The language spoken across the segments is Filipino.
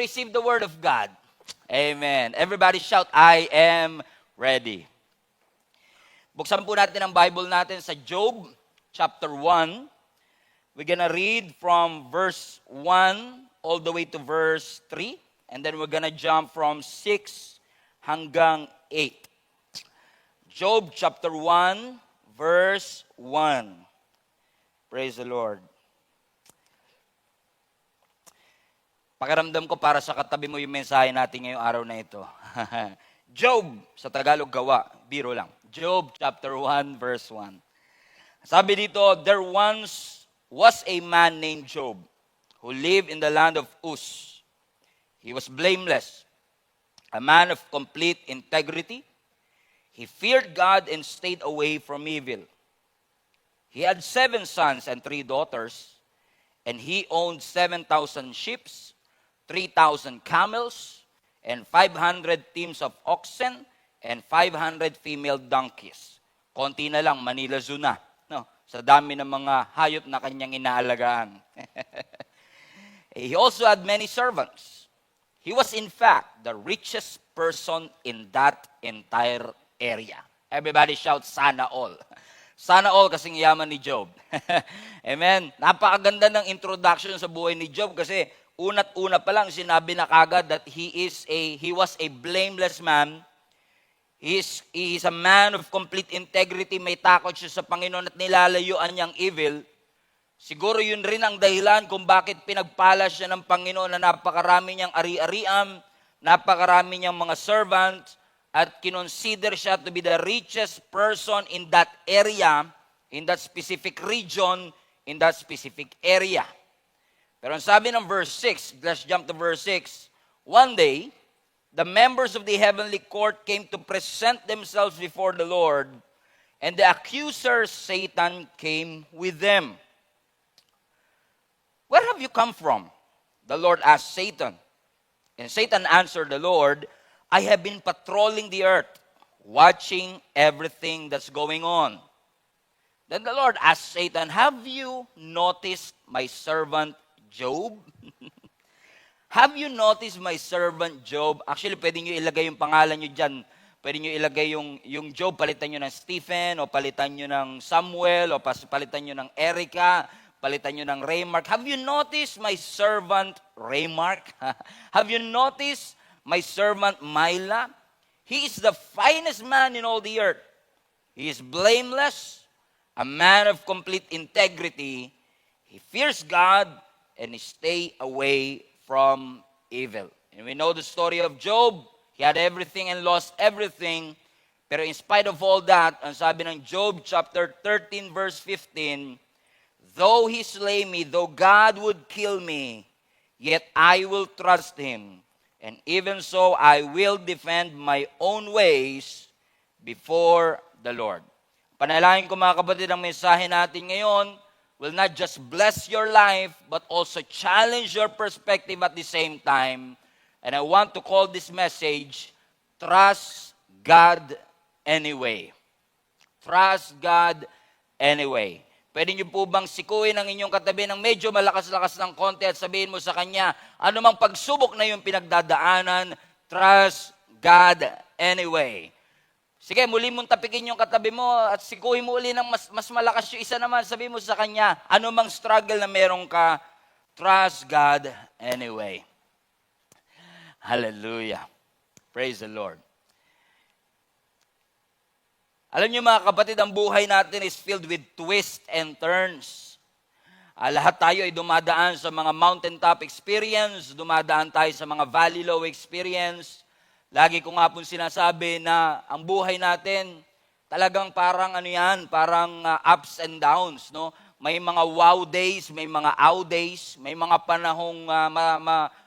Receive the word of God. Amen. Everybody shout, I am ready. Buksan po natin ang Bible natin sa Job chapter 1. We're gonna read from verse 1 all the way to verse 3. And then we're gonna jump from 6 hanggang 8. Job chapter 1, verse 1. Praise the Lord. Pakiramdam ko para sa katabi mo yung mensahe natin ngayong araw na ito. Job, sa Tagalog gawa, biro lang. Job chapter 1 verse 1. Sabi dito, there once was a man named Job who lived in the land of Uz. He was blameless, a man of complete integrity. He feared God and stayed away from evil. He had 7 sons and 3 daughters, and he owned 7,000 sheep, 3,000 camels, and 500 teams of oxen, and 500 female donkeys. Konti na lang, Manila Zoo na, no? Sa dami ng mga hayop na kanyang inaalagaan. He also had many servants. He was in fact the richest person in that entire area. Everybody shout, sana all. Sana all kasing yaman ni Job. Amen. Napakaganda ng introduction sa buhay ni Job kasi una't-una pa lang sinabi na kagad that he was a blameless man. He is a man of complete integrity. May takot siya sa Panginoon at nilalayuan niyang evil. Siguro yun rin ang dahilan kung bakit pinagpala siya ng Panginoon na napakarami niyang ari-arian, napakarami niyang mga servants, at kinonsider siya to be the richest person in that area, in that specific region, in that specific area. Pero ang sabi ng verse 6, let's jump to verse 6. One day, the members of the heavenly court came to present themselves before the Lord, and the accuser Satan came with them. Where have you come from? The Lord asked Satan. And Satan answered the Lord, I have been patrolling the earth, watching everything that's going on. Then the Lord asked Satan, have you noticed my servant Job? Have you noticed my servant Job? Actually, pwede nyo ilagay yung pangalan nyo dyan. Pwede nyo ilagay yung Job, palitan nyo ng Stephen, o palitan nyo ng Samuel, o palitan nyo ng Erica, palitan nyo ng Raymark. Have you noticed my servant Raymark? Have you noticed my servant Myla? He is the finest man in all the earth. He is blameless, a man of complete integrity. He fears God, and he stay away from evil. And we know the story of Job. He had everything and lost everything. Pero in spite of all that, ang sabi ng Job chapter 13 verse 15, though he slay me, though God would kill me, yet I will trust him. And even so, I will defend my own ways before the Lord. Panalangin ko mga kapatid, ang mensahe natin ngayon will not just bless your life, but also challenge your perspective at the same time. And I want to call this message, Trust God Anyway. Trust God Anyway. Pwede niyo po bang sikuin ang inyong katabi ng medyo malakas-lakas ng konti at sabihin mo sa kanya, anumang pagsubok na yung pinagdadaanan, trust God anyway. Sige, muli mong tapikin yung katabi mo at sikuhin mo uli ng mas malakas yung isa naman. Sabihin mo sa kanya, anumang struggle na meron ka, trust God anyway. Hallelujah. Praise the Lord. Alam niyo mga kapatid, ang buhay natin is filled with twists and turns. Lahat tayo ay dumadaan sa mga mountaintop experience, dumadaan tayo sa mga valley low experience. Lagi ko nga po sinasabi na ang buhay natin talagang parang parang ups and downs, no? May mga wow days, may mga ow days, may mga panahong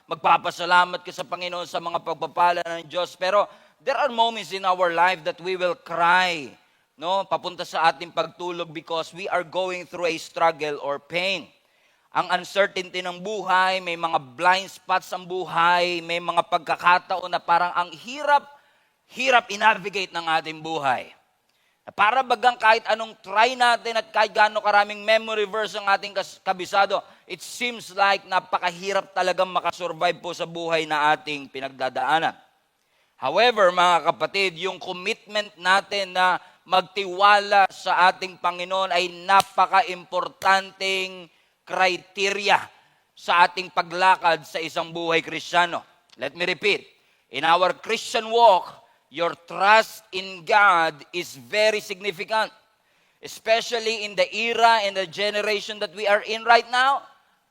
magpapasalamat ka sa Panginoon sa mga pagpapala ng Diyos. Pero there are moments in our life that we will cry, no? Papunta sa ating pagtulog because we are going through a struggle or pain. Ang uncertainty ng buhay, may mga blind spots ang buhay, may mga pagkakataon na parang ang hirap i-navigate ng ating buhay. Para bagang kahit anong try natin at kahit gaano karaming memory verse ang ating kabisado, it seems like napakahirap talagang makasurvive po sa buhay na ating pinagdadaanan. However, mga kapatid, yung commitment natin na magtiwala sa ating Panginoon ay napaka-importanting criteria sa ating paglakad sa isang buhay Kristiyano. Let me repeat. In our Christian walk, your trust in God is very significant, especially in the era and the generation that we are in right now,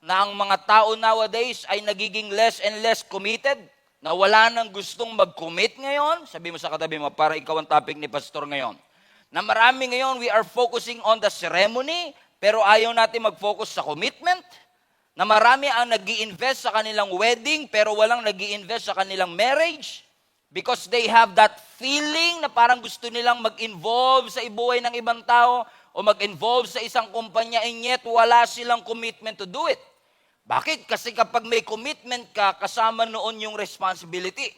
na ang mga tao nowadays ay nagiging less and less committed, na wala nang gustong mag-commit ngayon. Sabi mo sa katabi mo, para ikaw ang topic ni Pastor ngayon. Na marami ngayon, we are focusing on the ceremony, pero ayaw natin mag-focus sa commitment. Na marami ang nag-i-invest sa kanilang wedding, pero walang nag-i-invest sa kanilang marriage. Because they have that feeling na parang gusto nilang mag-involve sa buhay ng ibang tao o mag-involve sa isang kumpanya, and yet wala silang commitment to do it. Bakit? Kasi kapag may commitment ka, kasama noon yung responsibility.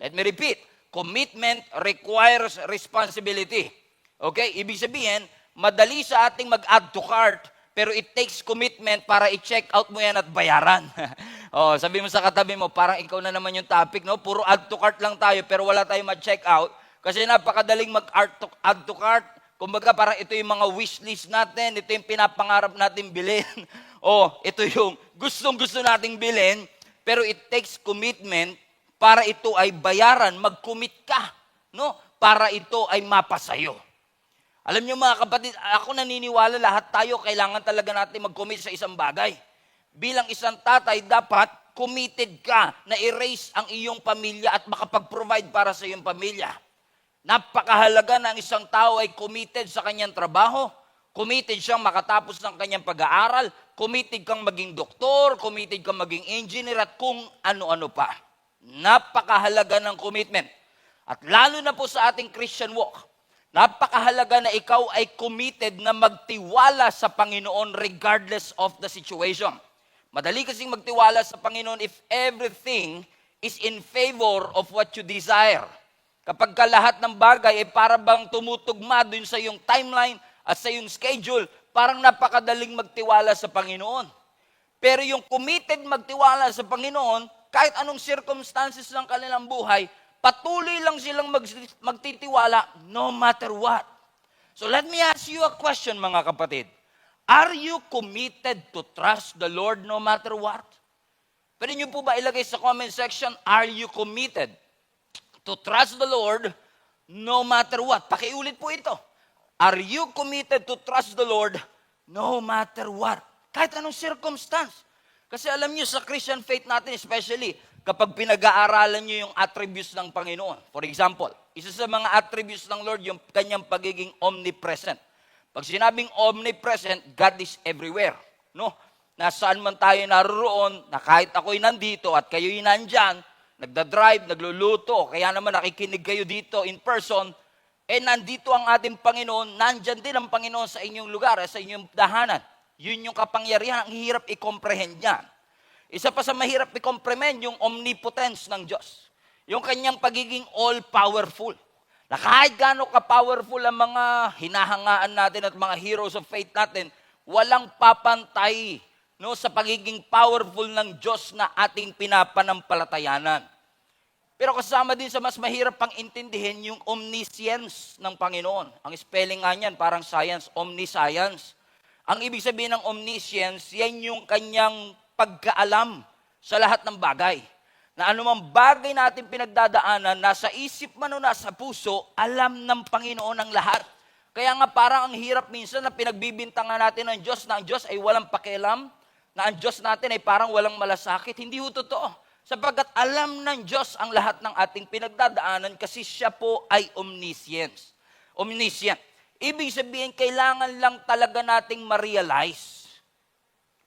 Let me repeat. Commitment requires responsibility. Okay? Ibig sabihin, madali sa ating mag-add to cart, pero it takes commitment para i-check out mo yan at bayaran. Sabi mo sa katabi mo, parang ikaw na naman yung topic, no? Puro add to cart lang tayo, pero wala tayong ma-check out. Kasi napakadaling mag-add to cart. Kumbaga, parang ito yung mga wish list natin, ito yung pinapangarap natin bilhin. Ito yung gustong-gusto nating bilhin, pero it takes commitment para ito ay bayaran. Mag-commit ka, no? Para ito ay mapasayo. Alam niyo mga kapatid, ako naniniwala lahat tayo kailangan talaga natin mag-commit sa isang bagay. Bilang isang tatay, dapat committed ka na i-raise ang iyong pamilya at makapag-provide para sa iyong pamilya. Napakahalaga na ang isang tao ay committed sa kanyang trabaho, committed siyang makatapos ng kanyang pag-aaral, committed kang maging doktor, committed kang maging engineer at kung ano-ano pa. Napakahalaga ng commitment. At lalo na po sa ating Christian walk, napakahalaga na ikaw ay committed na magtiwala sa Panginoon regardless of the situation. Madali kasing magtiwala sa Panginoon if everything is in favor of what you desire. Kapag ka lahat ng bagay ay para bang tumutugma dun sa iyong timeline at sa iyong schedule, parang napakadaling magtiwala sa Panginoon. Pero yung committed magtiwala sa Panginoon, kahit anong circumstances ng kanilang buhay, patuloy lang silang magtitiwala no matter what. So let me ask you a question, mga kapatid. Are you committed to trust the Lord no matter what? Pwede niyo po ba ilagay sa comment section, are you committed to trust the Lord no matter what? Pakiulit po ito. Are you committed to trust the Lord no matter what? Kahit anong circumstance. Kasi alam niyo sa Christian faith natin especially, kapag pinag-aaralan niyo yung attributes ng Panginoon. For example, isa sa mga attributes ng Lord, yung kanyang pagiging omnipresent. Pag sinabing omnipresent, God is everywhere. No? Nasaan man tayo naroon, na kahit ako'y nandito at kayo'y nandyan, nagdadrive, nagluluto, kaya naman nakikinig kayo dito in person, nandito ang ating Panginoon, nandyan din ang Panginoon sa inyong lugar, sa inyong dahanan. Yun yung kapangyarihan, ang hirap i-comprehend niyan. Isa pa sa mahirap i-comprehend, yung omnipotence ng Diyos. Yung kanyang pagiging all-powerful. Na kahit gaano ka-powerful ang mga hinahangaan natin at mga heroes of faith natin, walang papantay sa pagiging powerful ng Diyos na ating pinapanampalatayanan. Pero kasama din sa mas mahirap pang intindihin yung omniscience ng Panginoon. Ang spelling nga niyan, parang science, omniscience. Ang ibig sabihin ng omniscience, yan yung kanyang pagkaalam sa lahat ng bagay. Na anumang bagay natin pinagdadaanan, nasa isip man o nasa puso, alam ng Panginoon ang lahat. Kaya nga parang ang hirap minsan na pinagbibintangan natin ng Diyos na ang Diyos ay walang pakialam, na ang Diyos natin ay parang walang malasakit. Hindi ho totoo. Sapagkat alam ng Diyos ang lahat ng ating pinagdadaanan kasi siya po ay omniscient. Ibig sabihin, kailangan lang talaga nating ma-realize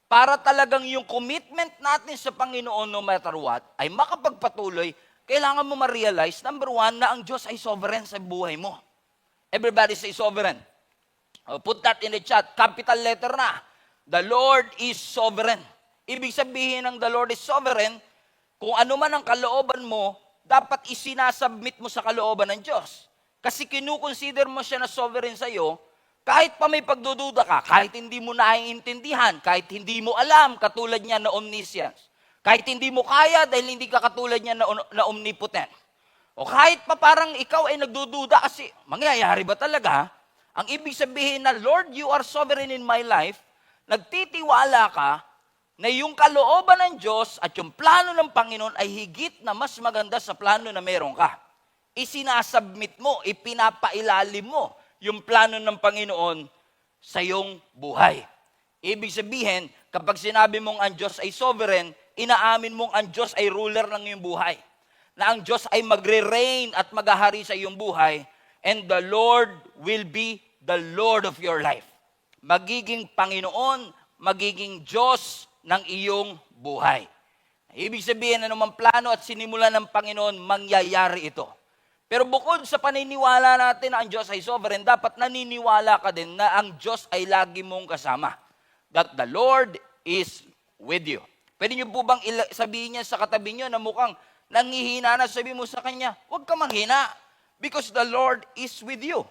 para talagang yung commitment natin sa Panginoon no matter what ay makapagpatuloy, kailangan mo ma-realize, number one, na ang Diyos ay sovereign sa buhay mo. Everybody say sovereign. Put that in the chat. Capital letter na. The Lord is sovereign. Ibig sabihin ng the Lord is sovereign, kung ano man ang kalooban mo, dapat isinasubmit mo sa kalooban ng Diyos. Kasi kinukonsider mo siya na sovereign sa'yo, kahit pa may pagdududa ka, kahit hindi mo naiintindihan, kahit hindi mo alam, katulad niya na omniscience. Kahit hindi mo kaya dahil hindi ka katulad niya na omnipotent. O kahit pa parang ikaw ay nagdududa kasi, mangyayari ba talaga? Ang ibig sabihin na, Lord, you are sovereign in my life, nagtitiwala ka na yung kalooban ng Diyos at yung plano ng Panginoon ay higit na mas maganda sa plano na meron ka. Isinasubmit mo, ipinapailalim mo yung plano ng Panginoon sa iyong buhay. Ibig sabihin, kapag sinabi mong ang Diyos ay sovereign, inaamin mong ang Diyos ay ruler ng iyong buhay. Na ang Diyos ay magre-reign at maghahari sa iyong buhay, and the Lord will be the Lord of your life. Magiging Panginoon, magiging Diyos ng iyong buhay. Ibig sabihin, anumang plano at sinimulan ng Panginoon, mangyayari ito. Pero bukod sa paniniwala natin na ang Diyos ay sovereign, dapat naniniwala ka din na ang Diyos ay lagi mong kasama. That the Lord is with you. Pwede niyo po bang sabihin niya sa katabi niyo na mukhang nanghihina na, sabi mo sa kanya, huwag ka manghina because the Lord is with you.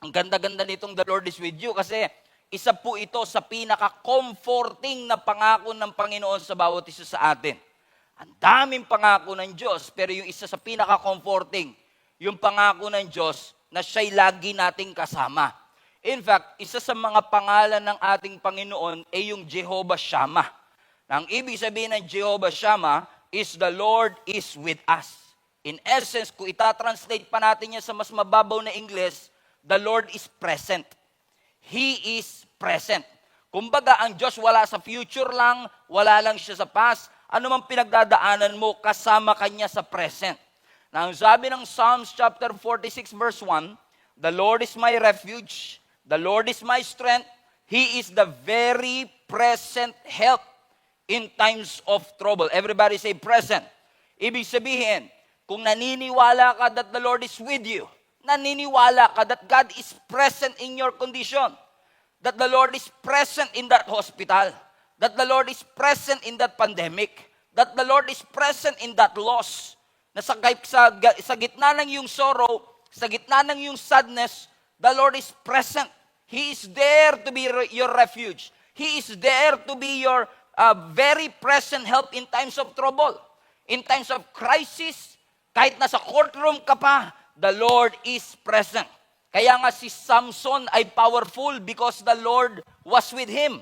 Ang ganda-ganda nitong the Lord is with you kasi isa po ito sa pinaka-comforting na pangako ng Panginoon sa bawat isa sa atin. Ang daming pangako ng Diyos, pero yung isa sa pinaka-comforting, yung pangako ng Diyos na siya'y lagi nating kasama. In fact, isa sa mga pangalan ng ating Panginoon ay yung Jehovah Shammah. Ang ibig sabihin ng Jehovah Shammah is the Lord is with us. In essence, kung itatranslate pa natin yan sa mas mababaw na English, the Lord is present. He is present. Kumbaga, ang Diyos wala sa future lang, wala lang siya sa past. Ano mang pinagdadaanan mo, kasama kanya sa present. Na ang sabi ng Psalms chapter 46 verse 1, the Lord is my refuge, the Lord is my strength, He is the very present help in times of trouble. Everybody say present. Ibig sabihin, kung naniniwala ka that the Lord is with you, naniniwala ka that God is present in your condition, that the Lord is present in that hospital, that the Lord is present in that pandemic, that the Lord is present in that loss, na sa gitna ng iyong sorrow, sa gitna ng iyong sadness, the Lord is present. He is there to be your refuge. He is there to be your very present help in times of trouble. In times of crisis, kahit nasa courtroom ka pa, the Lord is present. Kaya nga si Samson ay powerful because the Lord was with him.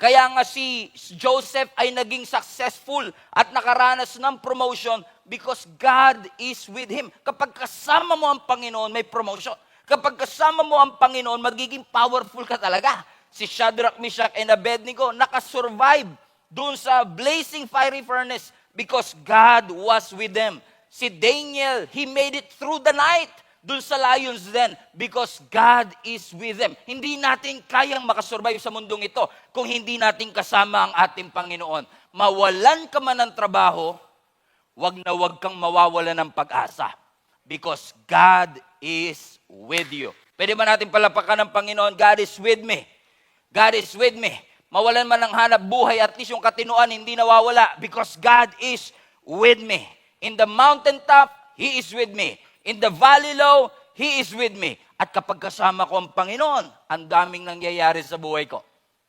Kaya nga si Joseph ay naging successful at nakaranas ng promotion because God is with him. Kapag kasama mo ang Panginoon, may promotion. Kapag kasama mo ang Panginoon, magiging powerful ka talaga. Si Shadrach, Meshach, and Abednego nakasurvive doon sa blazing fiery furnace because God was with them. Si Daniel, he made it through the night doon sa lions den because God is with them. Hindi natin kayang makasurvive sa mundong ito kung hindi natin kasama ang ating Panginoon. Mawalan ka man ng trabaho, wag na wag kang mawawala ng pag-asa because God is with you. Pwede ba natin palapakan ng Panginoon, God is with me. God is with me. Mawalan man ng hanap buhay, at least yung katinuan hindi nawawala because God is with me. In the mountaintop, He is with me. In the valley low, He is with me. At kapag kasama ko ang Panginoon, ang daming nangyayari sa buhay ko.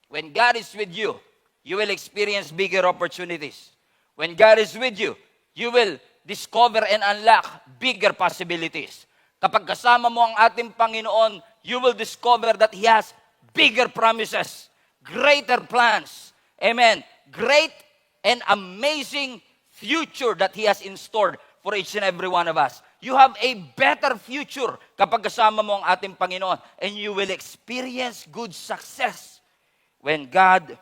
When God is with you, you will experience bigger opportunities. When God is with you, you will discover and unlock bigger possibilities. Kapag kasama mo ang ating Panginoon, you will discover that He has bigger promises, greater plans. Amen. Great and amazing future that He has in store for each and every one of us. You have a better future kapag kasama mo ang ating Panginoon, and you will experience good success when God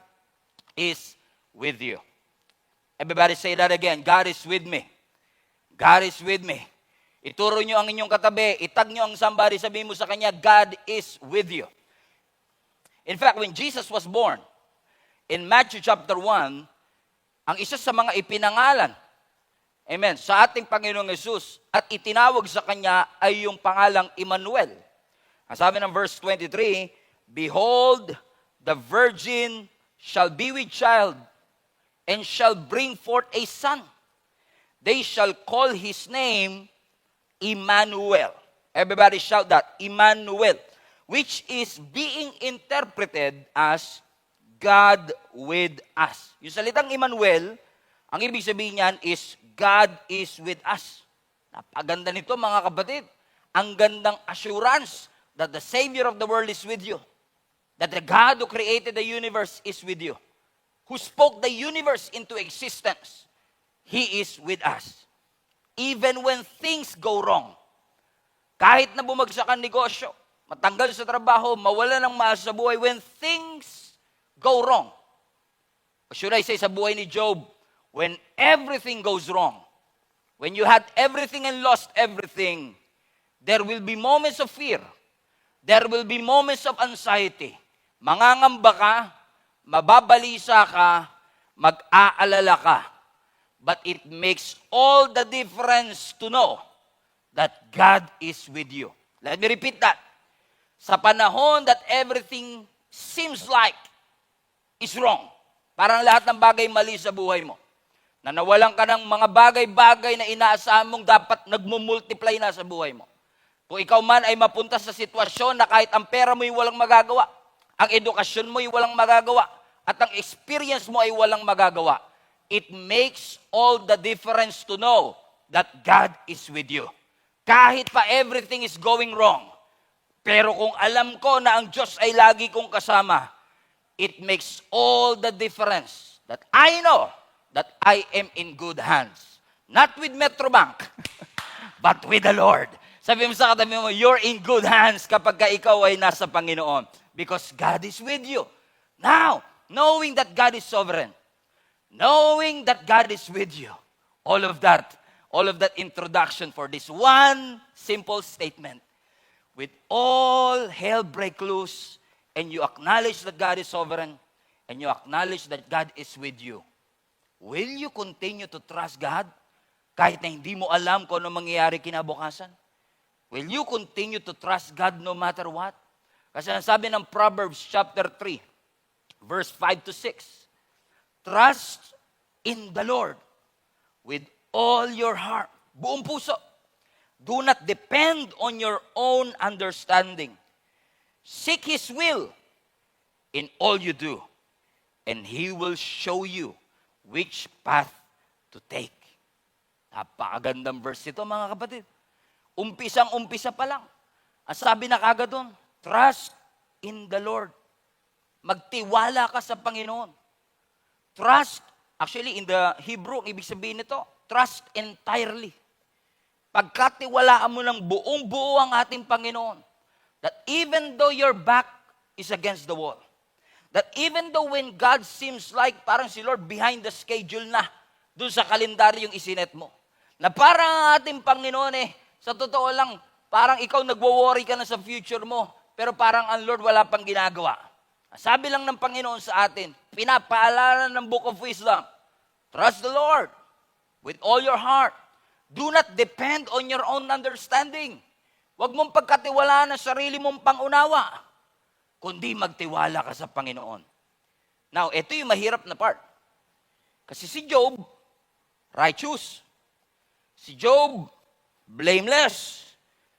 is with you. Everybody say that again. God is with me. God is with me. Ituro nyo ang inyong katabi, itag nyo ang somebody, sabihin mo sa kanya, God is with you. In fact, when Jesus was born, in Matthew chapter 1, ang isa sa mga ipinangalan, amen, sa ating Panginoong Jesus, at itinawag sa kanya ay yung pangalang Emmanuel. Ang sabi ng verse 23, behold, the virgin shall be with child, and shall bring forth a son. They shall call his name Emmanuel. Everybody shout that. Emmanuel. Which is being interpreted as God with us. Yung salitang Emmanuel, ang ibig sabihin niyan is God is with us. Napaganda nito mga kapatid. Ang gandang assurance that the Savior of the world is with you. That the God who created the universe is with you. Who spoke the universe into existence. He is with us. Even when things go wrong. Kahit na bumagsak ang negosyo, matanggal sa trabaho, mawala ng maasa sa buhay, when things go wrong. Or should I say sa buhay ni Job, when everything goes wrong, when you had everything and lost everything, there will be moments of fear. There will be moments of anxiety. Mangangamba ka, mababalisa ka, mag-aalala ka. But it makes all the difference to know that God is with you. Let me repeat that. Sa panahon that everything seems like is wrong, parang lahat ng bagay mali sa buhay mo, na nawalan ka ng mga bagay-bagay na inaasahan mong dapat nagmumultiply na sa buhay mo. Kung ikaw man ay mapunta sa sitwasyon na kahit ang pera mo ay walang magagawa, ang edukasyon mo ay walang magagawa, at ang experience mo ay walang magagawa, it makes all the difference to know that God is with you. Kahit pa everything is going wrong, pero kung alam ko na ang Diyos ay lagi kong kasama, it makes all the difference that I know that I am in good hands. Not with Metrobank, but with the Lord. Sabi mo sa katabi mo, you're in good hands kapag ka ikaw ay nasa Panginoon. Because God is with you. Now, knowing that God is sovereign, knowing that God is with you, all of that introduction for this one simple statement. With all hell break loose, and you acknowledge that God is sovereign, and you acknowledge that God is with you, will you continue to trust God kahit na hindi mo alam kung ano mangyayari kinabukasan? Will you continue to trust God no matter what? Kasi sabi ng Proverbs chapter 3, verse 5 to 6, trust in the Lord with all your heart, buong puso. Do not depend on your own understanding. Seek His will in all you do, and He will show you which path to take. Napakagandang verse ito mga kapatid. Umpisang-umpisa pa lang. Ang sabi na kagad doon, trust in the Lord. Magtiwala ka sa Panginoon. Trust, actually in the Hebrew, ang ibig sabihin nito, trust entirely. Pagkatiwalaan mo ng buong-buo ang ating Panginoon, that even though your back is against the wall, that even though when God seems like parang si Lord behind the schedule na, dun sa kalendaryong isinet mo, na parang ang ating Panginoon sa totoo lang, parang ikaw nagwo-worry ka na sa future mo, pero parang ang Lord wala pang ginagawa. Sabi lang ng Panginoon sa atin, pinapaalanan ng Book of Wisdom, trust the Lord with all your heart. Do not depend on your own understanding. Huwag mong pagkatiwalaan ang sarili mong pangunawa, kundi magtiwala ka sa Panginoon. Now, ito yung mahirap na part. Kasi si Job, righteous. Si Job, blameless.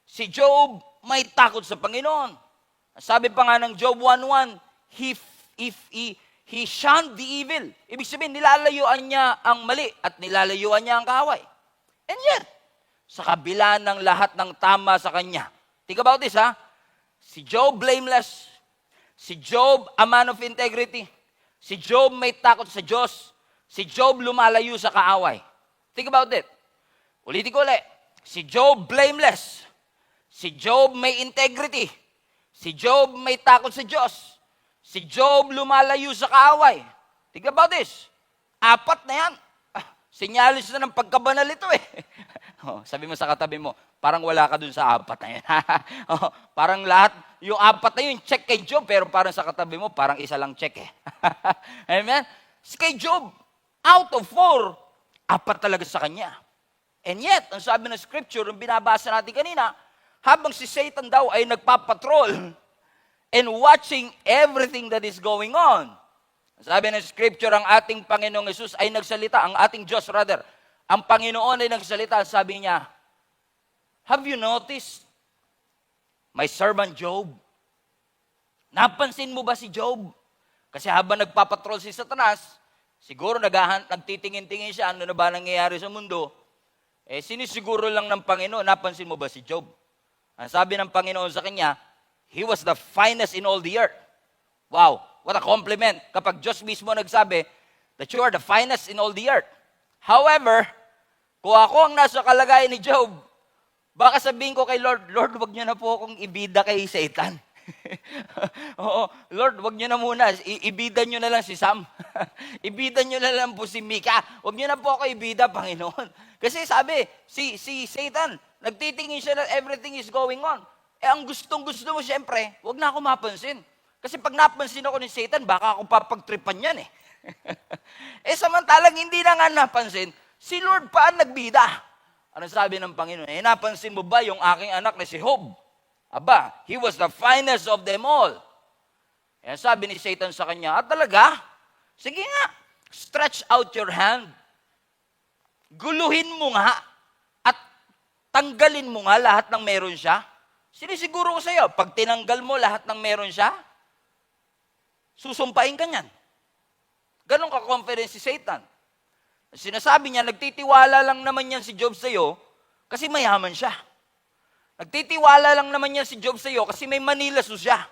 Si Job, may takot sa Panginoon. Sabi pa nga ng Job 1:1, he shunned the evil. Ibig sabihin, nilalayuan niya ang mali at nilalayuan niya ang kaaway. And yet, sa kabila ng lahat ng tama sa kanya, think about this si Job blameless, si Job a man of integrity, si Job may takot sa Diyos, si Job lumalayo sa kaaway. Think about it. Ulitin ko ulit. Si Job blameless, si Job may integrity, si Job may takot sa Diyos, si Job lumalayo sa kaaway. Think about this. 4 na yan. Sinyalis na ng pagkabanal ito sabi mo sa katabi mo, parang wala ka dun sa 4 na yan. Parang lahat, yung 4 na yun, check kay Job, pero parang sa katabi mo, parang isa lang check Amen? Kay Job, out of 4, 4 talaga sa kanya. And yet, ang sabi ng scripture, yung binabasa natin kanina, habang si Satan daw ay nagpapatrol and watching everything that is going on, sabi ng scripture, ang ating Panginoong Jesus ay nagsalita, ang ating Diyos ang Panginoon ay nagsalita, sabi niya, have you noticed my servant Job. Napansin mo ba si Job? Kasi habang nagpapatrol si Satanas, siguro nagtitingin-tingin siya, ano na ba nangyayari sa mundo? Sinisiguro lang ng Panginoon, napansin mo ba si Job? Ang sabi ng Panginoon sa kanya, he was the finest in all the earth. Wow, what a compliment. Kapag Diyos mismo nagsabi that you are the finest in all the earth. However, kung ako ang nasa kalagayan ni Job, baka sabihin ko kay Lord, Lord, wag niyo na po akong ibida kay Satan. Oo, Lord, wag niyo na muna. Ibida niyo na lang si Sam. Ibida niyo na lang po si Mika. Wag niyo na po ako ibida, Panginoon. Kasi sabi, si Satan, nagtitingin siya na everything is going on. Ang gustong-gusto mo, syempre, wag na ako mapansin. Kasi pag napansin ako ni Satan, baka ako papagtripan yan eh. Samantalang hindi na nga napansin, si Lord pa ang nagbida. Ano sabi ng Panginoon? Napansin mo ba yung aking anak na si Job? Aba, he was the finest of them all. Sabi ni Satan sa kanya, talaga? Sige nga, stretch out your hand. Guluhin mo nga at tanggalin mo nga lahat ng meron siya. Sinisiguro ko sa iyo, pag tinanggal mo lahat ng meron siya, susumpain ka niyan. Ganon ka-confidence si Satan. Sinasabi niya, nagtitiwala lang naman yan si Job sa iyo kasi mayaman siya. Nagtitiwala lang naman yan si Job sa iyo kasi may Manila Zoo siya.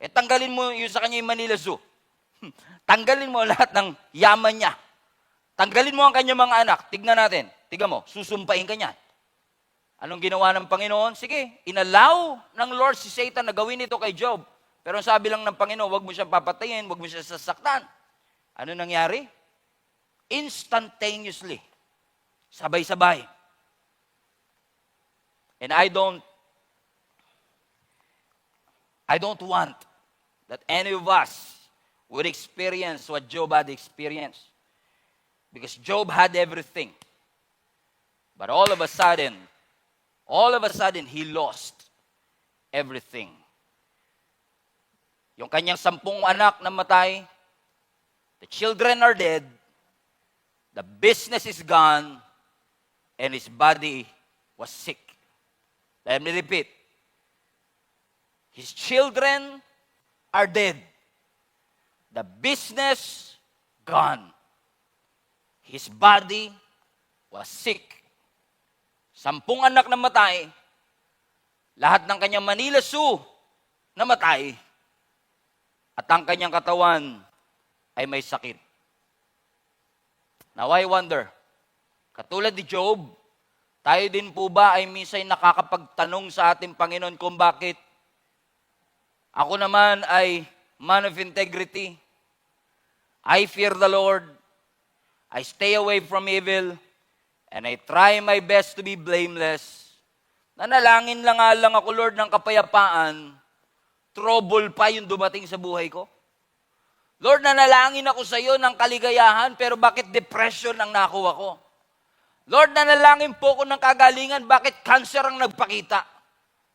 Tanggalin mo yun sa kanya yung Manila Zoo. Tanggalin mo lahat ng yaman niya. Tanggalin mo ang kanyang mga anak. Tignan natin. Tignan mo, susumpain ka niyan. Anong ginawa ng Panginoon? Sige, inallow ng Lord si Satan na gawin ito kay Job. Pero ang sabi lang ng Panginoon, wag mo siyang papatayin, wag mo siyang sasaktan. Ano nangyari? Instantaneously. Sabay-sabay. And I don't want that any of us would experience what Job had experienced. Because Job had everything. But all of a sudden, he lost everything. Yung kanyang 10 anak na matay, the children are dead, the business is gone, and his body was sick. Let me repeat. His children are dead. The business gone. His body was sick. 10 anak na matay, lahat ng kanyang Manila Zoo namatay, at ang kanyang katawan ay may sakit. Now I wonder, katulad ni Job, tayo din po ba ay minsan nakakapagtanong sa ating Panginoon kung bakit ako naman ay man of integrity, I fear the Lord, I stay away from evil, and I try my best to be blameless. Nanalangin lang ako, Lord, ng kapayapaan, trouble pa yung dumating sa buhay ko. Lord, nanalangin ako sa iyo ng kaligayahan, pero bakit depression ang nakuha ko? Lord, nanalangin po ko ng kagalingan, bakit cancer ang nagpakita?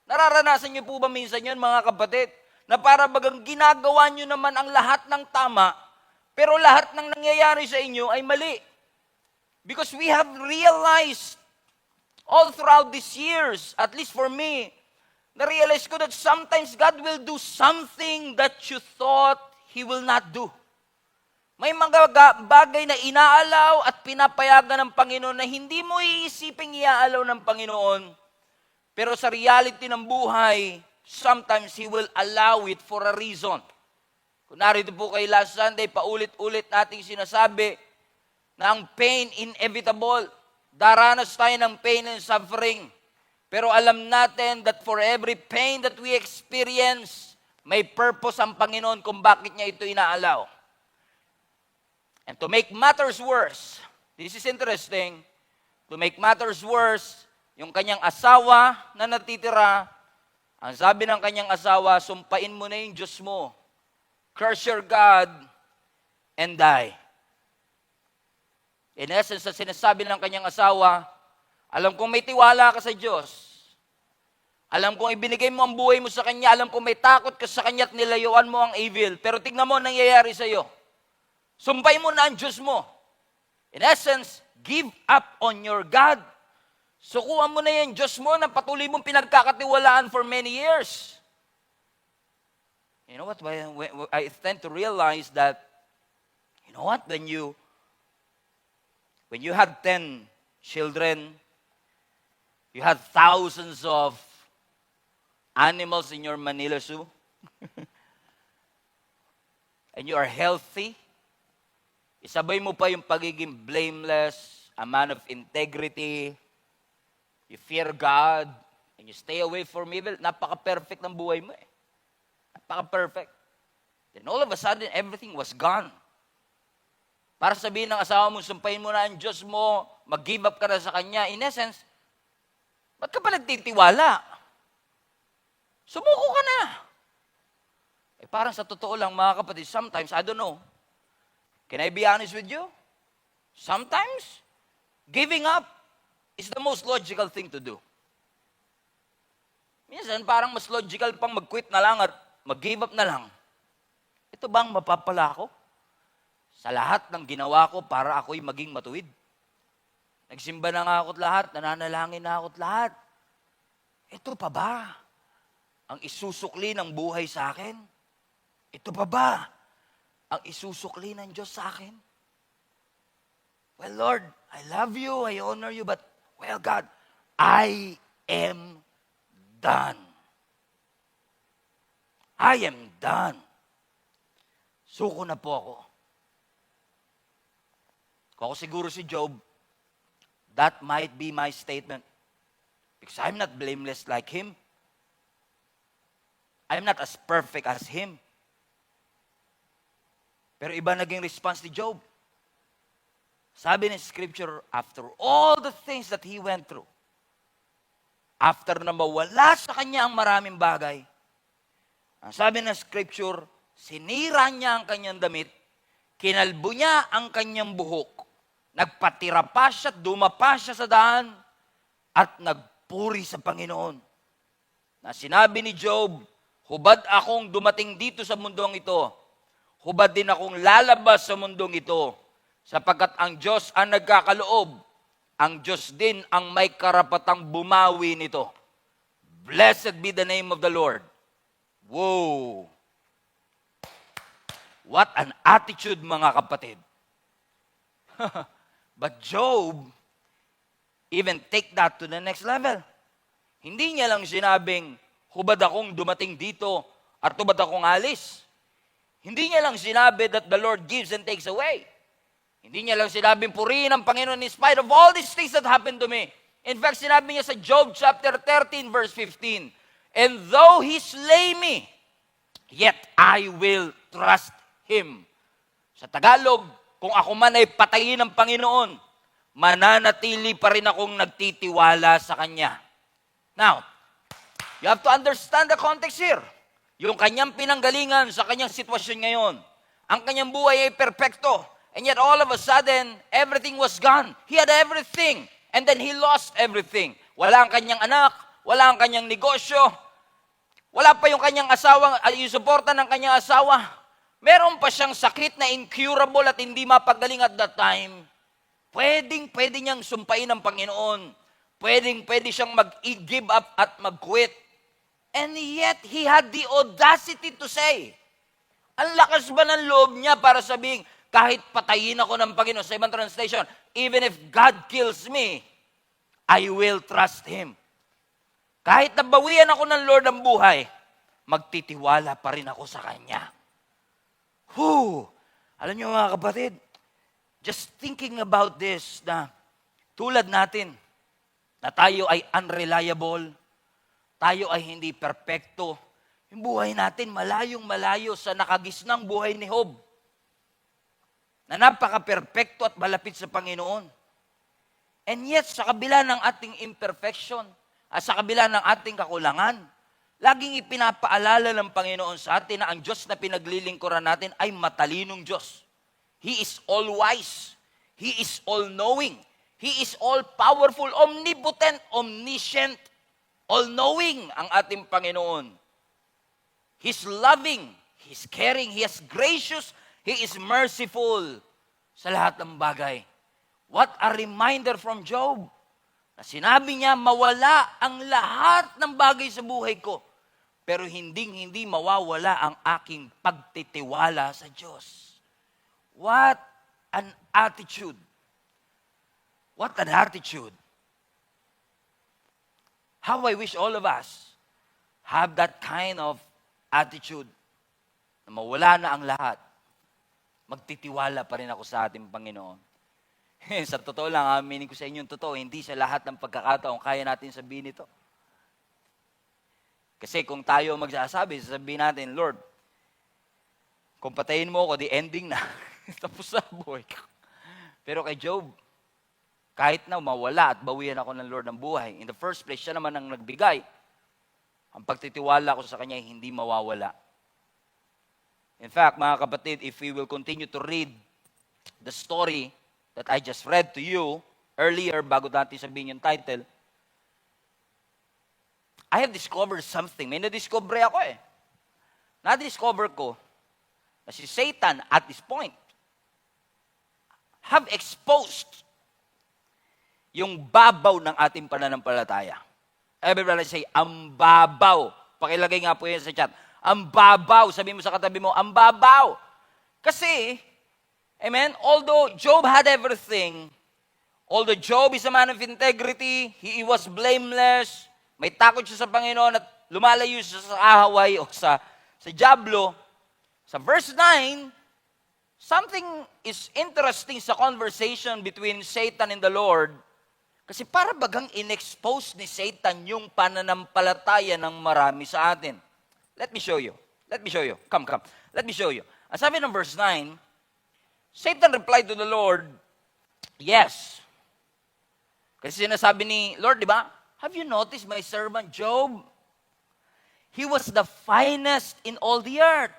Nararanasan niyo po ba minsan yun, mga kapatid? Na para bagang ginagawa niyo naman ang lahat ng tama, pero lahat ng nangyayari sa inyo ay mali. Because we have realized all throughout these years, at least for me, na-realize ko that sometimes God will do something that you thought He will not do. May mga bagay na inaalaw at pinapayagan ng Panginoon na hindi mo iisiping iaalaw ng Panginoon. Pero sa reality ng buhay, sometimes He will allow it for a reason. Kung narito po kay last Sunday, paulit-ulit nating sinasabi na ang pain inevitable. Daranas tayo ng pain and suffering. Pero alam natin that for every pain that we experience, may purpose ang Panginoon kung bakit niya ito inaalaw. And to make matters worse, this is interesting, to make matters worse, yung kanyang asawa na natitira, ang sabi ng kanyang asawa, sumpain mo na yung Diyos mo. Curse your God and die. In essence, sa sinasabi ng kanyang asawa, alam kong may tiwala ka sa Diyos. Alam kong ibinigay mo ang buhay mo sa Kanya. Alam kong may takot ka sa Kanya at nilayuan mo ang evil. Pero tignan mo ang nangyayari sa iyo. Sumpay mo na ang Diyos mo. In essence, give up on your God. Sukuan mo na yan, Diyos mo, na patuloy mong pinagkakatiwalaan for many years. You know what? I tend to realize that, you know what? When you had 10 children, you had thousands of animals in your Manila Zoo, and you are healthy, isabay mo pa yung pagiging blameless, a man of integrity, you fear God, and you stay away from evil, napaka-perfect ng buhay mo eh. Napaka-perfect. Then all of a sudden, everything was gone. Para sabihin ng asawa mo, sumpahin mo na ang Diyos mo, mag-give up ka na sa Kanya. In essence, ba't ka pa nagtitiwala? Sumuko ka na. Eh parang sa totoo lang, mga kapatid, sometimes, I don't know, can I be honest with you? Sometimes, giving up is the most logical thing to do. Minsan, parang mas logical pang mag-quit na lang at mag-give up na lang. Ito bang mapapala ko? Sa lahat ng ginawa ko para ako'y maging matuwid. Nagsimba na nga ako't lahat, nananalangin na ako't lahat. Ito pa ba ang isusukli ng buhay sa akin? Ito pa ba ang isusukli ng Diyos sa akin? Well, Lord, I love you, I honor you, but, well, God, I am done. I am done. Suko na po ako. Kung ako siguro si Job, that might be my statement. Because I'm not blameless like him. I'm not as perfect as him. Pero iba naging response ni Job. Sabi ng scripture, after all the things that he went through, after na mawala sa kanya ang maraming bagay, ang sabi ng scripture, sinira niya ang kanyang damit, kinalbo niya ang kanyang buhok, nagpatira pa siya, dumapa siya sa daan, at nagpuri sa Panginoon. Na sinabi ni Job, hubad akong dumating dito sa mundong ito, hubad din akong lalabas sa mundong ito, sapagkat ang Diyos ang nagkakaloob, ang Diyos din ang may karapatang bumawi nito. Blessed be the name of the Lord. Whoa! What an attitude, mga kapatid. But Job even take that to the next level. Hindi niya lang sinabing, hubad akong dumating dito at hubad akong alis. Hindi niya lang sinabi that the Lord gives and takes away. Hindi niya lang sinabing purihin ang Panginoon in spite of all these things that happened to me. In fact, sinabi niya sa Job chapter 13 verse 15, and though he slay me, yet I will trust him. Sa Tagalog, kung ako man ay patayin ng Panginoon, mananatili pa rin akong nagtitiwala sa Kanya. Now, you have to understand the context here. Yung kanyang pinanggalingan sa kanyang sitwasyon ngayon. Ang kanyang buhay ay perpekto. And yet all of a sudden, everything was gone. He had everything. And then he lost everything. Wala ang kanyang anak, wala ang kanyang negosyo, wala pa yung kanyang asawa, yung suporta ng kanyang asawa. Meron pa siyang sakit na incurable at hindi mapagaling at that time. Pwede niyang sumpain ng Panginoon. Pwede siyang mag-give up at mag-quit. And yet, he had the audacity to say, ang lakas ba ng loob niya para sabihin, kahit patayin ako ng Panginoon, sa ibang translation, even if God kills me, I will trust Him. Kahit nabawian ako ng Lord ang buhay, magtitiwala pa rin ako sa Kanya. Alam niyo mga kapatid, just thinking about this na tulad natin, na tayo ay unreliable, tayo ay hindi perpekto, yung buhay natin malayong-malayo sa nakagisnang buhay ni Job, na napaka-perpekto at malapit sa Panginoon. And yet, sa kabila ng ating imperfection, at sa kabila ng ating kakulangan, laging ipinapaalala ng Panginoon sa atin na ang Diyos na pinaglilingkuran natin ay matalinong Diyos. He is all-wise. He is all-knowing. He is all-powerful, omnipotent, omniscient, all-knowing ang ating Panginoon. He's loving, He's caring, He is gracious, He is merciful sa lahat ng bagay. What a reminder from Job Na sinabi niya, mawala ang lahat ng bagay sa buhay ko, pero hindi mawawala ang aking pagtitiwala sa Diyos. What an attitude. What an attitude. How I wish all of us have that kind of attitude na mawala na ang lahat. Magtitiwala pa rin ako sa ating Panginoon. Sa totoo lang, aminin ko sa inyo yung totoo, hindi sa lahat ng pagkakataon kaya natin sabihin ito. Kasi kung tayo magsasabi, sasabihin natin, Lord, kung patayin mo ako, di ending na. Tapos na buhay ko. Pero kay Job, kahit na mawala at bawian ako ng Lord ng buhay, in the first place, siya naman ang nagbigay. Ang pagtitiwala ko sa Kanya ay hindi mawawala. In fact, mga kapatid, if we will continue to read the story that I just read to you earlier, bago natin sabihin yung title, I have discovered something. May na-discover ako eh. Na-discover ko na si Satan at this point have exposed yung babaw ng ating pananampalataya. Everybody say, ang babaw. Pakilagay nga po yan sa chat. Ang babaw. Sabi mo sa katabi mo, ang babaw. Kasi, amen, although Job had everything, although Job is a man of integrity, he was blameless, may takot siya sa Panginoon at lumalayo siya sa ahaway o sa dyablo, sa verse 9, something is interesting sa conversation between Satan and the Lord. Kasi para bagang in-expose ni Satan yung pananampalataya ng marami sa atin. Let me show you. Come. Let me show you. Ang sabi ng verse 9, Satan replied to the Lord, yes. Kasi sinasabi ni Lord, di ba? Have you noticed my servant Job? He was the finest in all the earth.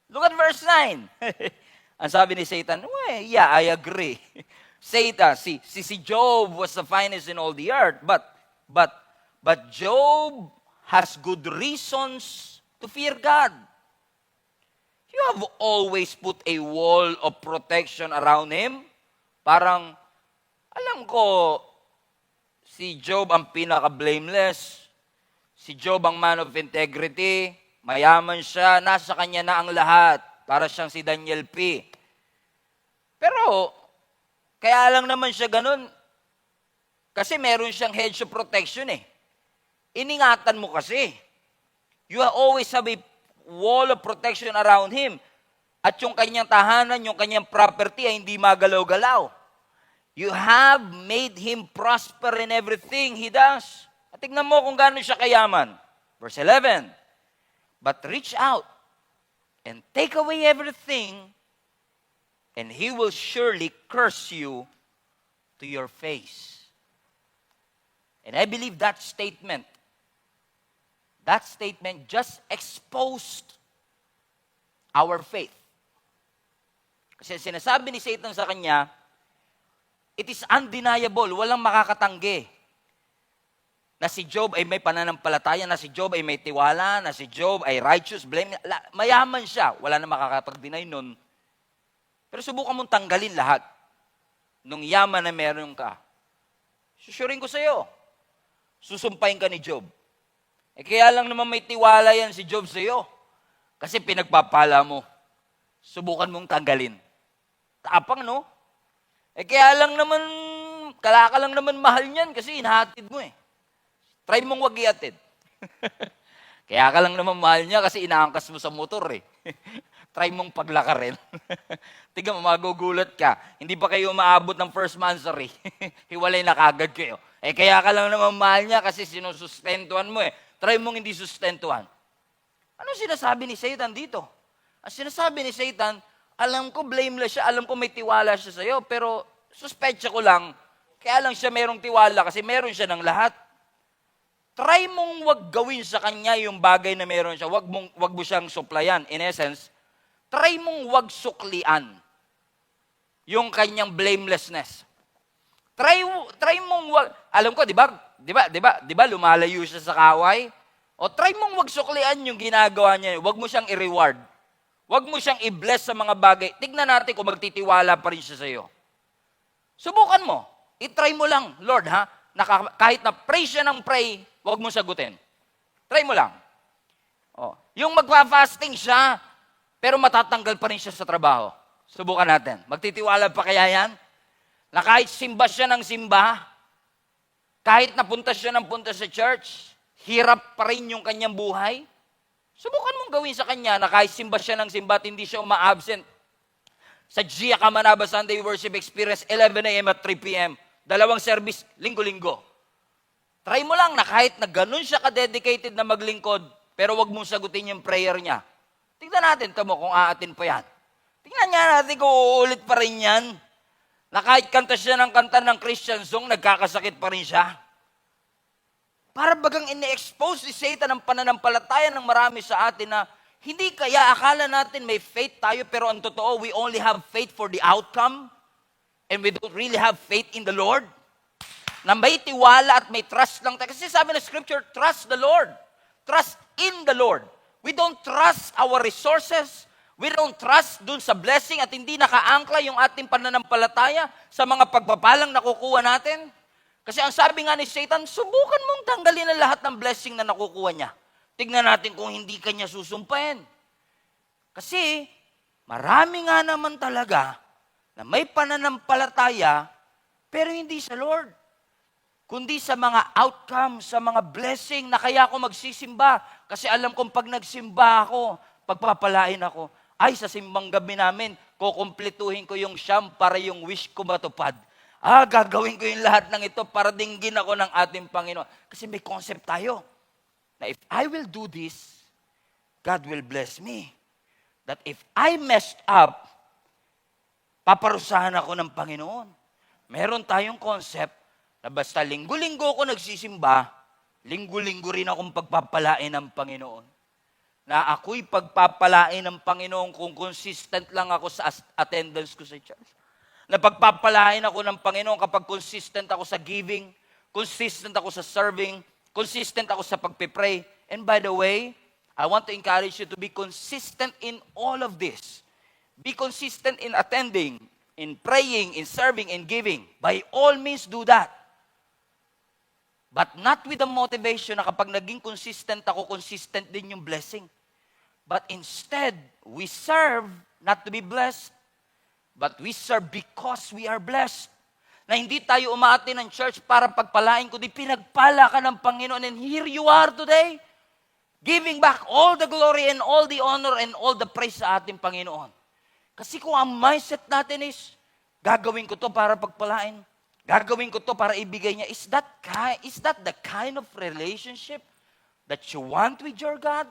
Look at verse 9. Ang sabi ni Satan, well, yeah, I agree. Satan, si Job was the finest in all the earth, but Job has good reasons to fear God. You have always put a wall of protection around him. Parang, alam ko, si Job ang pinaka-blameless. Si Job ang man of integrity. Mayaman siya. Nasa kanya na ang lahat. Para siyang si Daniel P. Pero, kaya lang naman siya ganun. Kasi meron siyang hedge of protection eh. Iningatan mo kasi. You always have a wall of protection around him. At yung kanyang tahanan, yung kanyang property ay hindi magalaw-galaw. You have made him prosper in everything he does. At tignan mo kung gaano siya kayaman. Verse 11, but reach out and take away everything, and he will surely curse you to your face. And I believe that statement just exposed our faith. Kasi sinasabi ni Satan sa kanya, it is undeniable, walang makakatanggi na si Job ay may pananampalataya, na si Job ay may tiwala, na si Job ay righteous, mayaman siya. Wala na makakapag-deny nun. Pero subukan mong tanggalin lahat nung yaman na meron ka. Susuring ko sa'yo, susumpahin ka ni Job. Kaya lang naman may tiwala yan si Job sa'yo. Kasi pinagpapala mo. Subukan mong tanggalin. Tapang, no? Kaya lang naman, kalaka lang naman mahal niyan kasi inahatid mo eh. Try mong wag iatid. Kaya ka lang naman mahal niya kasi inaangkas mo sa motor eh. Try mong paglakarin. Tignan mo, magugulat ka. Hindi pa kayo maabot ng first monthsary. Hiwalay na kagad kayo. Kaya ka lang naman mahal niya kasi sinusustentuhan mo eh. Try mong hindi sustentuhan. Ano sinasabi ni Satan dito? Ang sinasabi ni Satan, alam ko blameless siya, alam ko may tiwala siya sa'yo, pero suspetsa ko lang, kaya lang siya merong tiwala kasi meron siya ng lahat. Try mong wag gawin sa kanya yung bagay na meron siya. Wag mo siyang suplayan. In essence, try mong wag suklian yung kanyang blamelessness. Try mong wag, alam ko, di ba lumalayo siya sa kaway? O try mong wag suklian yung ginagawa niya. Wag mo siyang i-reward. Wag mo siyang i-bless sa mga bagay. Tignan natin kung magtitiwala pa rin siya sa iyo. Subukan mo. I-try mo lang, Lord, ha? kahit na pray siya ng pray, huwag mo sagutin. Try mo lang. Oh. Yung magpa-fasting siya, pero matatanggal pa rin siya sa trabaho. Subukan natin. Magtitiwala pa kaya yan? Na kahit simba siya ng simba, kahit napunta siya ng punta sa church, hirap pa rin yung kanyang buhay? Subukan mong gawin sa kanya na kahit simba siya ng simba at hindi siya uma-absent. Sa Gia Kamanaba Sunday Worship Experience, 11 a.m. at 3 p.m. 2 service, linggo-linggo. Try mo lang na kahit na ganun siya ka-dedicated na maglingkod, pero wag mong sagutin yung prayer niya. Tingnan natin, tamo kung aatin pa yan. Tingnan niya natin kung uulit pa rin yan. Na kahit kanta siya ng kanta ng Christian song, nagkakasakit pa rin siya. Para bagang ini-expose ni Satan ang pananampalataya ng marami sa atin na hindi kaya akala natin may faith tayo, pero ang totoo, we only have faith for the outcome and we don't really have faith in the Lord. Na may tiwala at may trust lang tayo. Kasi sabi ng Scripture, trust the Lord. Trust in the Lord. We don't trust our resources. We don't trust dun sa blessing at hindi nakaangkla yung ating pananampalataya sa mga pagpapalang nakukuha natin. Kasi ang sabi nga ni Satan, subukan mong tanggalin ang lahat ng blessing na nakukuha niya. Tignan natin kung hindi kanya susumpain. Kasi marami nga naman talaga na may pananampalataya pero hindi sa Lord. Kundi sa mga outcome, sa mga blessing na kaya ako magsisimba. Kasi alam kong pag nagsimba ako, pagpapalain ako. Ay, sa simbang gabi namin, kukumpletuhin ko yung siyam para yung wish ko matupad. Gagawin ko yung lahat ng ito para dinggin ako ng ating Panginoon. Kasi may concept tayo. Na if I will do this, God will bless me. That if I messed up, paparusahan ako ng Panginoon. Meron tayong concept na basta linggo-linggo ako nagsisimba, linggo-linggo rin akong pagpapalain ng Panginoon. Na ako'y pagpapalain ng Panginoon kung consistent lang ako sa attendance ko sa church. Na pagpapalain ako ng Panginoon kapag consistent ako sa giving, consistent ako sa serving, consistent ako sa pagpipray. And by the way, I want to encourage you to be consistent in all of this. Be consistent in attending, in praying, in serving, in giving. By all means, do that. But not with the motivation na kapag naging consistent ako, consistent din yung blessing. But instead, we serve not to be blessed, but we serve because we are blessed. Na hindi tayo umaati ng church para pagpalain, kundi pinagpala ka ng Panginoon. And here you are today, giving back all the glory and all the honor and all the praise sa ating Panginoon. Kasi kung ang mindset natin is, gagawin ko to para pagpalain, gagawin ko to para ibigay niya, is that the kind of relationship that you want with your God?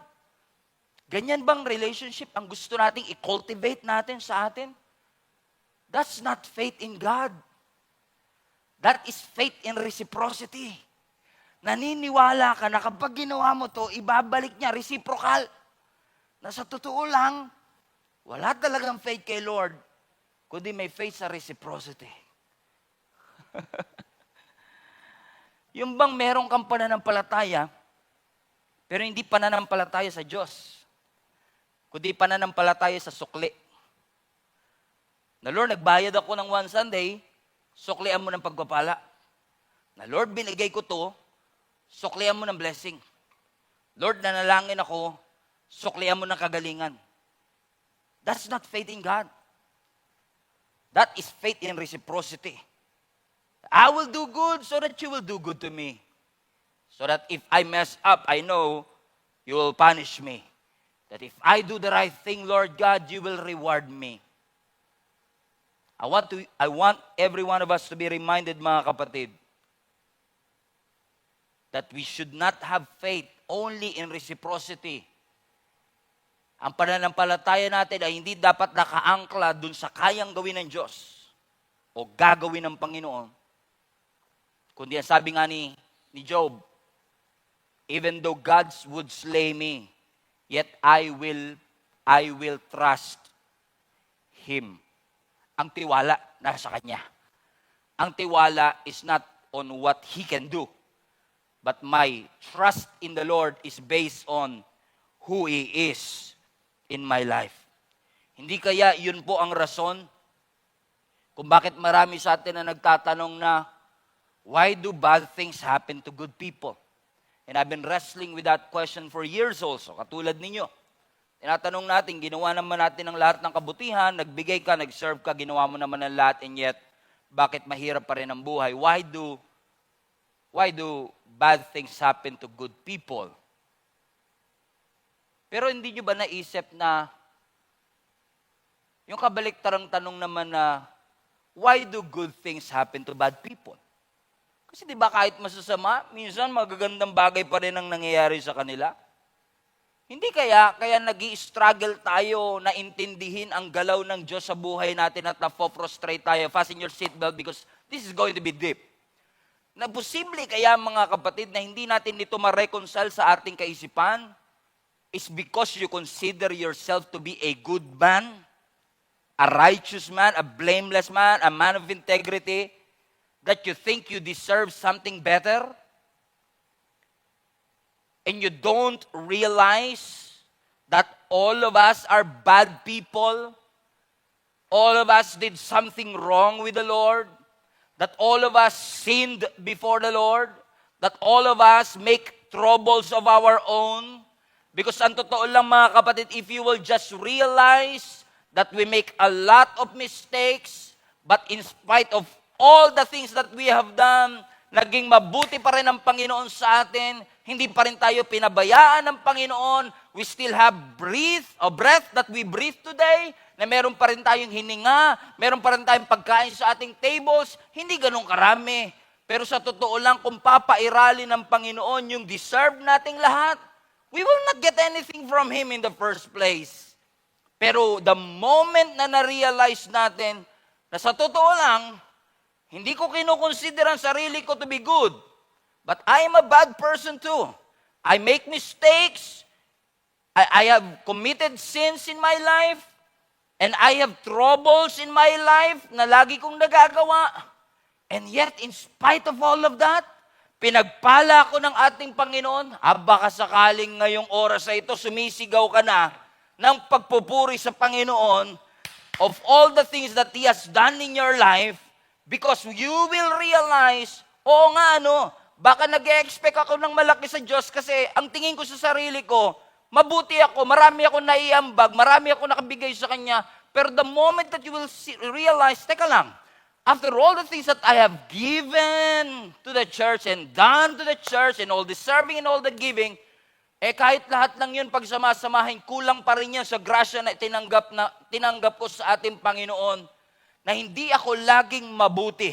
Ganyan bang relationship ang gusto nating i-cultivate natin sa atin? That's not faith in God. That is faith in reciprocity. Naniniwala ka na kapag ginawa mo to, ibabalik niya, reciprocal. Na sa totoo lang, wala talagang faith kay Lord, kundi may faith sa reciprocity. Yung bang meron kang pananampalataya, pero hindi pananampalataya sa Diyos, kundi pananampalataya sa sukli. Na Lord, nagbayad ako ng one Sunday, suklian mo ng pagpapala. Na Lord, binigay ko to, suklian mo ng blessing. Lord, nanalangin ako, suklian mo ng kagalingan. That's not faith in God. That is faith in reciprocity. I will do good so that you will do good to me. So that if I mess up, I know you will punish me. That if I do the right thing, Lord God, you will reward me. I want every one of us to be reminded, mga kapatid, that we should not have faith only in reciprocity. Ang pananampalataya natin ay hindi dapat nakaangkla dun sa kayang gawin ng Diyos o gagawin ng Panginoon. Kundi ang sabi nga ni Job, even though God would slay me, yet I will trust Him. Ang tiwala nasa Kanya. Ang tiwala is not on what He can do, but my trust in the Lord is based on who He is in my life. Hindi kaya yun po ang rason kung bakit marami sa atin na nagtatanong na, Why do bad things happen to good people? And I've been wrestling with that question for years also, katulad ninyo. Tinatanong natin, ginawa naman natin ang lahat ng kabutihan, nagbigay ka, nag-serve ka, ginawa mo naman ang lahat, and yet, bakit mahirap pa rin ang buhay? Why do bad things happen to good people? Pero hindi nyo ba naisip na, yung kabaliktarang tanong naman na, why do good things happen to bad people? Kasi di ba kahit masasama, minsan magagandang bagay pa rin ang nangyayari sa kanila. Hindi kaya nag-i-struggle tayo na intindihin ang galaw ng Diyos sa buhay natin at na-frustrate tayo. Fasten your seatbelt because this is going to be deep. Na posible kaya mga kapatid na hindi natin ito ma-reconcile sa ating kaisipan is because you consider yourself to be a good man, a righteous man, a blameless man, a man of integrity, that you think you deserve something better? And you don't realize that all of us are bad people. All of us did something wrong with the Lord. That all of us sinned before the Lord. That all of us make troubles of our own. Because ang totoo lang mga kapatid, if you will just realize that we make a lot of mistakes, but in spite of all the things that we have done, naging mabuti pa rin ang Panginoon sa atin, hindi pa rin tayo pinabayaan ng Panginoon, we still have breath that we breathe today, na meron pa rin tayong hininga, meron pa rin tayong pagkain sa ating tables, hindi ganun karami. Pero sa totoo lang, kung papairali ng Panginoon yung deserve nating lahat, we will not get anything from Him in the first place. Pero the moment na na-realize natin na sa totoo lang, hindi ko kinukonsider ang sarili ko to be good. But I am a bad person too. I make mistakes. I have committed sins in my life. And I have troubles in my life na lagi kong nagagawa. And yet, in spite of all of that, pinagpala ko ng ating Panginoon, baka sakaling ngayong oras na ito, sumisigaw ka na ng pagpupuri sa Panginoon of all the things that He has done in your life. Because you will realize, baka nag-expect ako ng malaki sa Diyos kasi ang tingin ko sa sarili ko, mabuti ako, marami ako naiambag, marami ako nakabigay sa Kanya. Pero the moment that you will realize, teka lang, after all the things that I have given to the church and done to the church and all the serving and all the giving, kahit lahat lang yun pagsamasamahin, kulang pa rin yan sa grasya na tinanggap ko sa ating Panginoon, na hindi ako laging mabuti,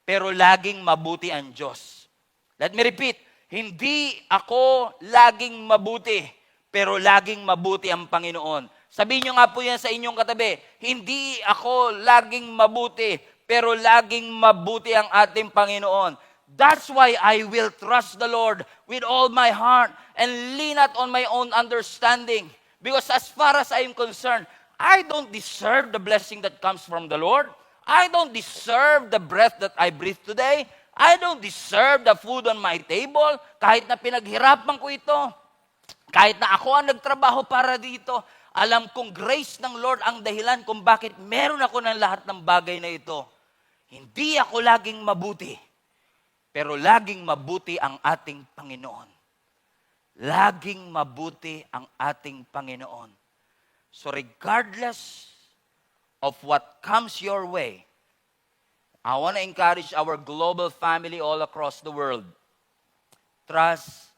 pero laging mabuti ang Diyos. Let me repeat, hindi ako laging mabuti, pero laging mabuti ang Panginoon. Sabihin nyo nga po yan sa inyong katabi, hindi ako laging mabuti, pero laging mabuti ang ating Panginoon. That's why I will trust the Lord with all my heart and lean not on my own understanding. Because as far as I am concerned, I don't deserve the blessing that comes from the Lord. I don't deserve the breath that I breathe today. I don't deserve the food on my table. Kahit na pinaghirapan ko ito, kahit na ako ang nagtrabaho para dito, alam kong grace ng Lord ang dahilan kung bakit meron ako ng lahat ng bagay na ito. Hindi ako laging mabuti, pero laging mabuti ang ating Panginoon. Laging mabuti ang ating Panginoon. So regardless of what comes your way, I want to encourage our global family all across the world. Trust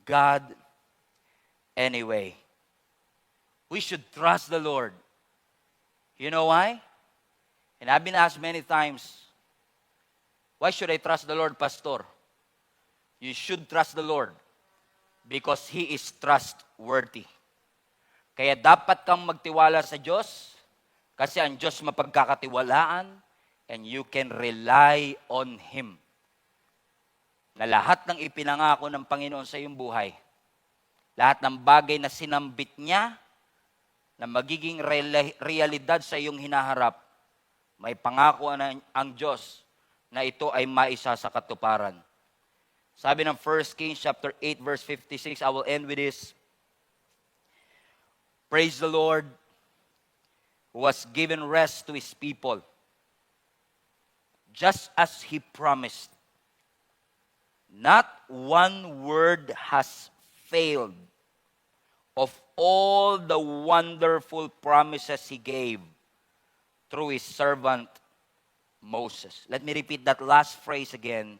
God anyway. We should trust the Lord. You know why? And I've been asked many times, why should I trust the Lord, Pastor? You should trust the Lord because He is trustworthy. Kaya dapat kang magtiwala sa Diyos kasi ang Diyos mapagkakatiwalaan and you can rely on Him. Na lahat ng ipinangako ng Panginoon sa iyong buhay, lahat ng bagay na sinambit niya na magiging realidad sa iyong hinaharap, may pangako ang Diyos na ito ay maisa sa katuparan. Sabi ng 1 Kings chapter 8 verse 56, I will end with this. Praise the Lord who has given rest to His people. just as He promised. Not one word has failed of all the wonderful promises He gave through His servant Moses. Let me repeat that last phrase again.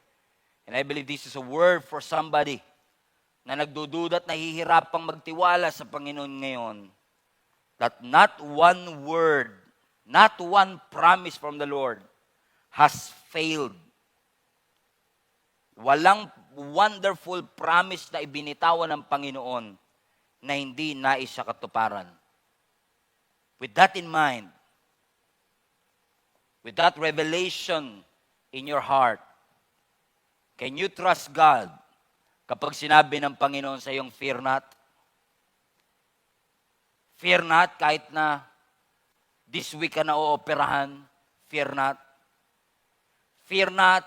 And I believe this is a word for somebody na nagdududa at nahihirapang magtiwala sa Panginoon ngayon. That not one word, not one promise from the Lord has failed. Walang wonderful promise na ibinitawan ng Panginoon na hindi nais sa katuparan. With that in mind, with that revelation in your heart, can you trust God kapag sinabi ng Panginoon sa iyong, fear not? Fear not kahit na this week ka na ooperahan, fear not. Fear not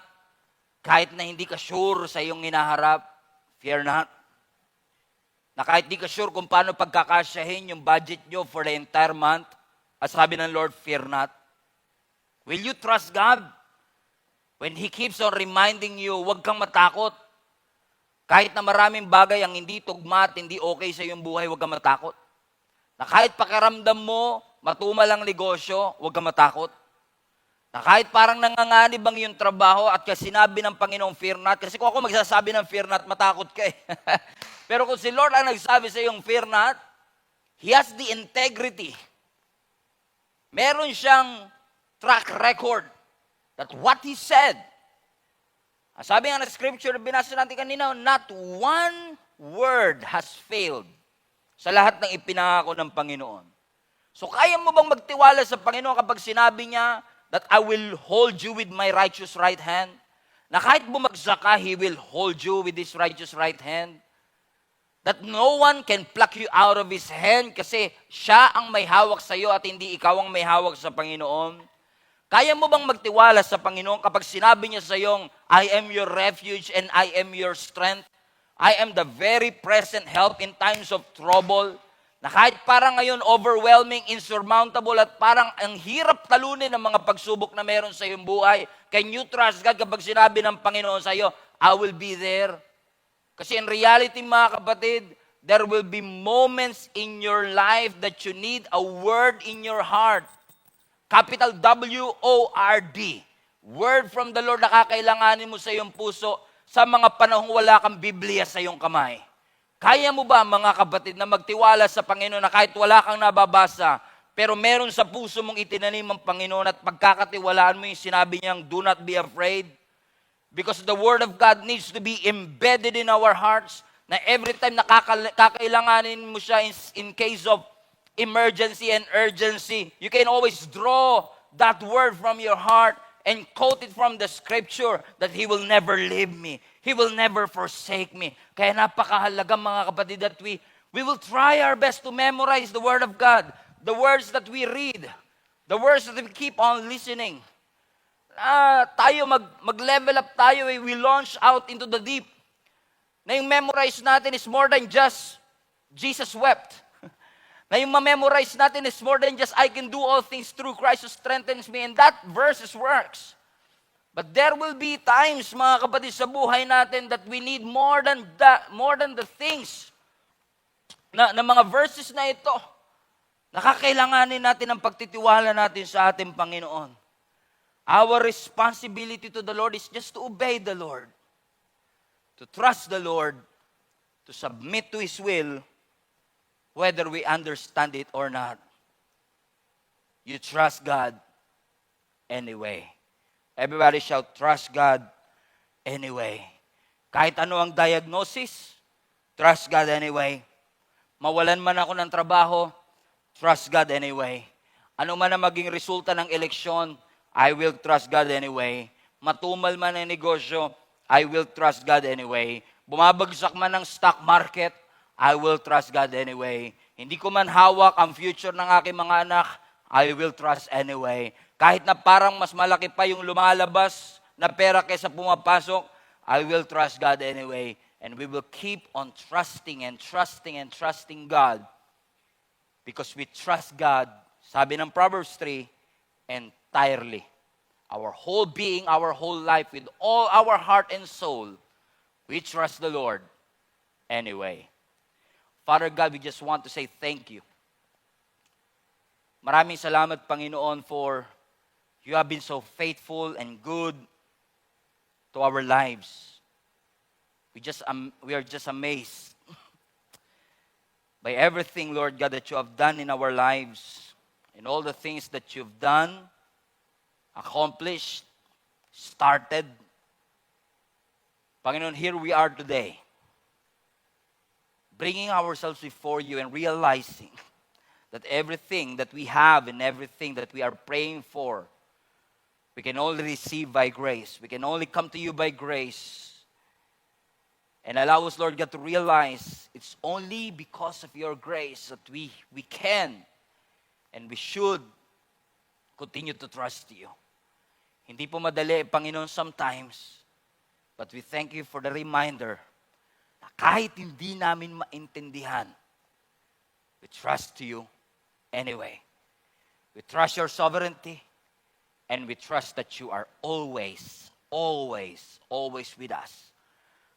kahit na hindi ka sure sa iyong hinaharap, fear not. Na kahit hindi ka sure kung paano pagkakasyahin yung budget nyo for the entire month, as sabi ng Lord, fear not. Will you trust God? When He keeps on reminding you, huwag kang matakot. Kahit na maraming bagay ang hindi tugma at hindi okay sa iyong buhay, huwag kang matakot. Na kahit pakiramdam mo, matumal ang negosyo, huwag kang matakot. Na kahit parang nanganganib ang iyong trabaho at kasi sinabi ng Panginoong, fear not. Kasi kung ako magsasabi ng fear not, matakot ka eh. Pero kung si Lord ang nagsabi sa iyong fear not, He has the integrity. Meron siyang track record that what He said, sabi nga na scripture, binasa natin kanina, not one word has failed sa lahat ng ipinangako ng Panginoon. So kaya mo bang magtiwala sa Panginoon kapag sinabi niya that I will hold you with my righteous right hand? Na kahit bumagsak ka, He will hold you with His righteous right hand? That no one can pluck you out of His hand kasi siya ang may hawak sa iyo at hindi ikaw ang may hawak sa Panginoon? Kaya mo bang magtiwala sa Panginoon kapag sinabi niya sa iyong, I am your refuge and I am your strength. I am the very present help in times of trouble. Na kahit parang ngayon overwhelming, insurmountable at parang ang hirap talunin ng mga pagsubok na meron sa iyong buhay, can you trust God kapag sinabi ng Panginoon sa iyo, I will be there? Kasi in reality mga kapatid, there will be moments in your life that you need a word in your heart. Capital W-O-R-D. Word from the Lord na kakailanganin mo sa iyong puso sa mga panahong wala kang Biblia sa iyong kamay. Kaya mo ba mga kapatid na magtiwala sa Panginoon na kahit wala kang nababasa, pero meron sa puso mong itinanim ang Panginoon at pagkakatiwalaan mo yung sinabi niyang, do not be afraid? Because the Word of God needs to be embedded in our hearts na every time na kakailanganin mo siya in case of emergency and urgency, you can always draw that word from your heart and quote it from the scripture that He will never leave me. He will never forsake me. Kaya napakahalaga mga kapatid that we will try our best to memorize the Word of God, the words that we read, the words that we keep on listening. Tayo mag-level up tayo, we launch out into the deep. Na yung memorize natin is more than just Jesus wept. Na yung ma-memorize natin is more than just, I can do all things through Christ who strengthens me. And that verse works. But there will be times, mga kapatid, sa buhay natin that we need more than the things na mga verses na ito. Nakakailanganin natin ang pagtitiwala natin sa ating Panginoon. Our responsibility to the Lord is just to obey the Lord. To trust the Lord. To submit to His will. Whether we understand it or not. You trust God anyway. Everybody shout, trust God anyway. Kahit ano ang diagnosis, trust God anyway. Mawalan man ako ng trabaho, trust God anyway. Ano man ang maging resulta ng eleksyon, I will trust God anyway. Matumal man ang negosyo, I will trust God anyway. Bumabagsak man ang stock market, I will trust God anyway. Hindi ko man hawak ang future ng aking mga anak, I will trust anyway. Kahit na parang mas malaki pa yung lumalabas na pera kaysa pumapasok, I will trust God anyway. And we will keep on trusting and trusting and trusting God. Because we trust God, sabi ng Proverbs 3, entirely. our whole being, our whole life, with all our heart and soul, we trust the Lord anyway. Father God, we just want to say thank you. Maraming salamat, Panginoon, for you have been so faithful and good to our lives. We are just amazed by everything, Lord God, that you have done in our lives, and all the things that you've done, accomplished, started. Panginoon, here we are today, bringing ourselves before you and realizing that everything that we have and everything that we are praying for, we can only receive by grace. We can only come to you by grace. And allow us, Lord God, to realize it's only because of your grace that we can and we should continue to trust you. Hindi po madali, Panginoon, sometimes, but we thank you for the reminder na kahit hindi namin maintindihan, we trust you anyway. We trust your sovereignty, and we trust that you are always, always, always with us.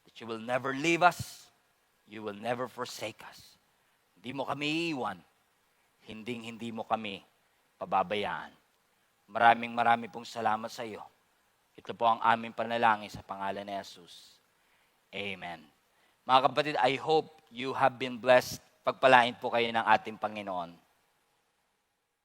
That you will never leave us, you will never forsake us. Hindi mo kami iiwan, hindi mo kami pababayaan. Maraming pong salamat sa iyo. Ito po ang aming panalangin sa pangalan ni Jesus. Amen. Mga kapatid, I hope you have been blessed. Pagpalain po kayo ng ating Panginoon.